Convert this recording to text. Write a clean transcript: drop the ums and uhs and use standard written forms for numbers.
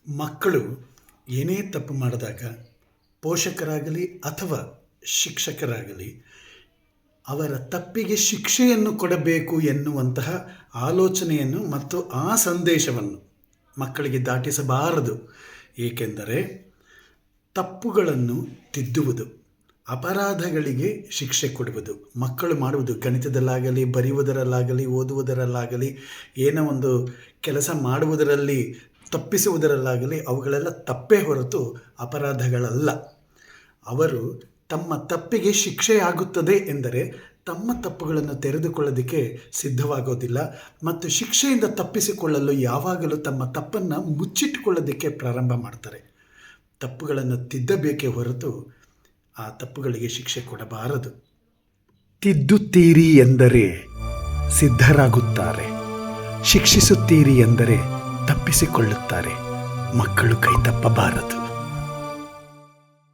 ಮಕ್ಕಳು ಏನೇ ತಪ್ಪು ಮಾಡಿದಾಗ ಪೋಷಕರಾಗಲಿ ಅಥವಾ ಶಿಕ್ಷಕರಾಗಲಿ ಅವರ ತಪ್ಪಿಗೆ ಶಿಕ್ಷೆಯನ್ನು ಕೊಡಬೇಕು ಎನ್ನುವಂತಹ ಆಲೋಚನೆಯನ್ನು ಮತ್ತು ಆ ಸಂದೇಶವನ್ನು ಮಕ್ಕಳಿಗೆ ದಾಟಿಸಬಾರದು. ಏಕೆಂದರೆ ತಪ್ಪುಗಳನ್ನು ತಿದ್ದುವುದು, ಅಪರಾಧಗಳಿಗೆ ಶಿಕ್ಷೆ ಕೊಡುವುದು, ಮಕ್ಕಳು ಮಾಡುವುದು ಗಣಿತದಲ್ಲಾಗಲಿ, ಬರೆಯುವುದರಲ್ಲಾಗಲಿ, ಓದುವುದರಲ್ಲಾಗಲಿ, ಏನೋ ಒಂದು ಕೆಲಸ ಮಾಡುವುದರಲ್ಲಿ ತಪ್ಪಿಸುವುದರಲ್ಲಾಗಲಿ ಅವುಗಳೆಲ್ಲ ತಪ್ಪೇ ಹೊರತು ಅಪರಾಧಗಳಲ್ಲ. ಅವರು ತಮ್ಮ ತಪ್ಪಿಗೆ ಶಿಕ್ಷೆಯಾಗುತ್ತದೆ ಎಂದರೆ ತಮ್ಮ ತಪ್ಪುಗಳನ್ನು ತೆರೆದುಕೊಳ್ಳೋದಕ್ಕೆ ಸಿದ್ಧವಾಗೋದಿಲ್ಲ ಮತ್ತು ಶಿಕ್ಷೆಯಿಂದ ತಪ್ಪಿಸಿಕೊಳ್ಳಲು ಯಾವಾಗಲೂ ತಮ್ಮ ತಪ್ಪನ್ನು ಮುಚ್ಚಿಟ್ಟುಕೊಳ್ಳೋದಕ್ಕೆ ಪ್ರಾರಂಭ ಮಾಡ್ತಾರೆ. ತಪ್ಪುಗಳನ್ನು ತಿದ್ದಬೇಕೇ ಹೊರತು ಆ ತಪ್ಪುಗಳಿಗೆ ಶಿಕ್ಷೆ ಕೊಡಬಾರದು. ತಿದ್ದುತ್ತೀರಿ ಎಂದರೆ ಸಿದ್ಧರಾಗುತ್ತಾರೆ, ಶಿಕ್ಷಿಸುತ್ತೀರಿ ಎಂದರೆ ತಪ್ಪಿಸಿಕೊಳ್ಳುತ್ತಾರೆ. ಮಕ್ಕಳು ಕೈ ತಪ್ಪಬಾರದು.